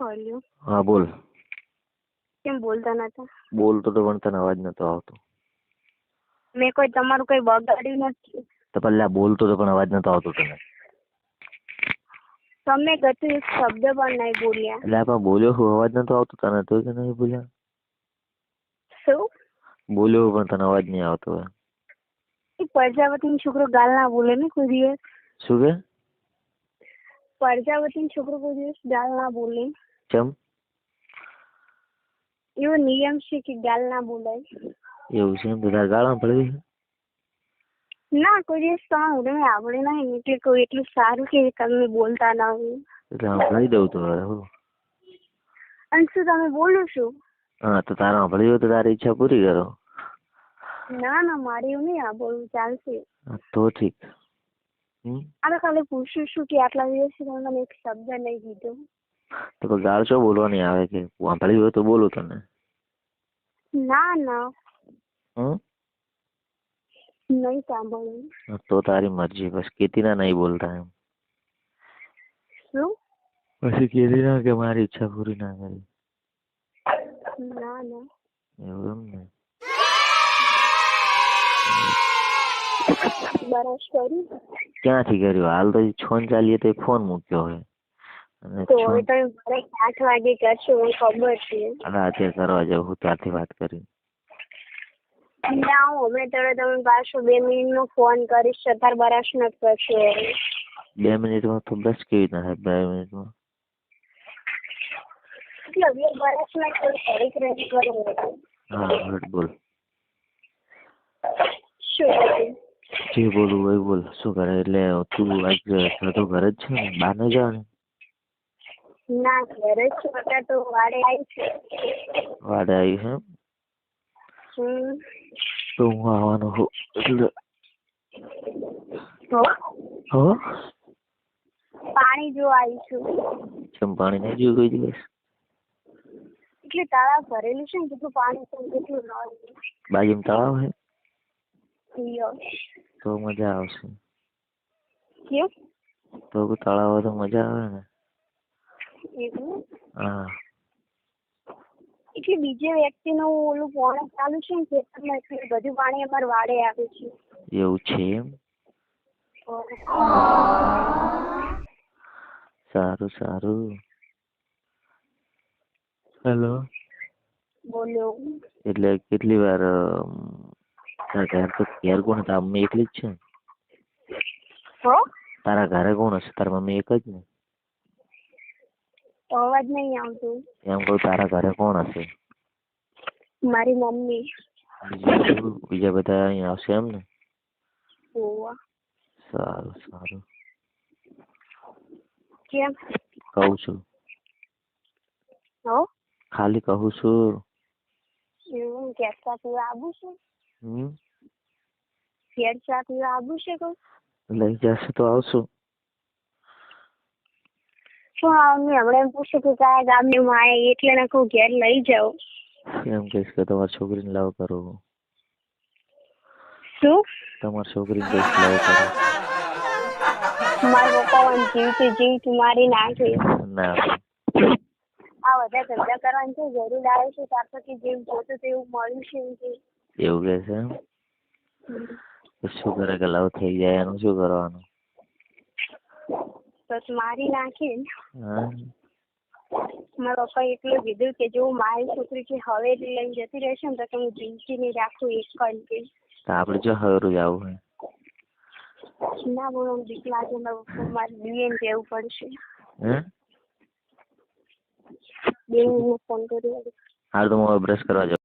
બોલ્યો. હા બોલ. કેમ બોલતા નતા? બોલતો તો પણ તને અવાજ નતો આવતો. મેં કોઈ તમારું કઈ બગાડ્યું નથી. તો પહેલા બોલતો તો પણ અવાજ નતો આવતો તને. તમે ગતું એક શબ્દ પણ નહીં બોલ્યા. એટલે આપણે બોલ્યો હું અવાજ નતો આવતો તને તો કે નહીં બોલ્યા? શું બોલ્યો પણ તને અવાજ નહીં આવતો હોય. એ પ્રજાપતિનો છોકરો ગાલ ના બોલે ને કોઈ દિવસ. શું કે? પ્રજાપતિનો છોકરો કોઈ દિવસ ગાલ ના બોલે. કેમ? એવો નિયમ છે કે ગાલ ના બોલાય. એવું છે એમ? તો તારે ગાળા પડવી? ના, કોઈ દિવસ તમે આવડે નહીં એટલે કોઈ એટલું સારું કે તમે બોલતા ના હોય. એટલે સાંભળી દઉં તો હવે હું. અને શું તમે બોલો છો? હા તો તારે સાંભળી હોય તો તારી ઈચ્છા પૂરી કરો. ના ના, મારે એવું નહીં બોલવું ચાલશે. તો ઠીક. આ ખાલી પૂછું છું કે આટલા દિવસથી તમે મને એક શબ્દ નહીં કીધો. તો ગાળ શું બોલવાની આવે કે સાંભળી હોય તો બોલું તને? ના ના, નહીં સાંભળવું. તો તારી મરજી. બસ કીધી ના નહીં બોલતા એમ. શું? પછી કીધી ના કે મારી ઈચ્છા પૂરી ના કરી. ના ના. એવું એમ ને? બરાબર કર્યું. ક્યાંથી કર્યું? હાલ તો છોન ચાલીએ તો ફોન મૂક્યો હોય. તો હવે તમે 8 વાગે કરશો મને ખબર છે. રાતે કરવા જાવ હું ત્યારથી વાત કરી. ના, હું હમણાં તમે પાછો 2 મિનિટનો ફોન કરીશ. અત્યારે બરાશ નથી કરશો. 2 મિનિટમાં તો બસ કેવી રીતના થાય 2 મિનિટમાં? એટલે બરાશ ના કરો. હા બોલ. શું? જે બોલવું હોય બોલ. શું કરે? એટલે તું આજ તો ઘરે જ છે ને? બહાર નહીં જવાની? ના, ઘરે જ છું. અત્યારે તો વાડે આવી છે. વાડે આવી છે એમ? તો હું આવવાનો છું એટલે. પાણી જો આવી છું. કેમ પાણી નહીં જોયું કોઈ દિવસ? એટલે તળાવ ભરેલું છે ને કેટલું પાણી છે કેટલું ન. બાજુમાં તળાવ છે? યસ. તો મજા આવશે. કેમ? તો તળાવ હોય તો મજા આવે ને. એવું? હા. એટલે બીજે વ્યક્તિનું ઓલું પાણી ચાલુ છે ને ખેતરમાં એટલે બધું પાણી અમારે વાડે આવે છે. એવું છે એમ? સારું સારું. હેલો. બોલો. એટલે કેટલી વાર ઘેર કોણ તારા મમ્મી એકલી જ છે? તારા ઘરે કોણ હશે? તારા મમ્મી એક જ ને? અવાજ નહીં આવતો. એમ કહું તારા ઘરે કોણ હશે? મારી મમ્મી. બીજા બધા અહીં આવશે એમ ને? સારું સારું. કેમ? કહું છું. ખાલી કહું છું. એવું ઘેર ચા પીવા આવું છે? ઘેર ચા પીવા આવું છે કોઈ? લઈ જશે તો આવશું. શું હમણાં એમ પૂછ્યું કે કયા ગામની માએ એટલે ને કહું ઘેર લઈ જાઓ. એમ કહીશ કે તમારી છોકરીને લવ કરો. શું? તમારી છોકરીને કહીશ લવ કરો. મારા પપ્પા જીવતી મારી નાખે. ના. આ બધા ધંધા કરવાની છે જરૂર આવે છે ત્યાર પછી જેવું જોતું તેવું મળ્યું છે એવું કે છે એમ? શું કરે કે લવ થઈ જાય એનું શું કરવાનું? બસ મારી નાખે. મારા પપ્પા એટલું કીધું કે જો મારી છોકરી કે હવે લઈને જતી રહેશે ને તો હું જીવતી નહીં રાખું એક કંઈ. તો આપણે જો હરું જવું હોય. ના બોલો બીક લાગે મારે બેન જવું પડશે. હાલ તો હું બ્રશ કરવા જાઉં.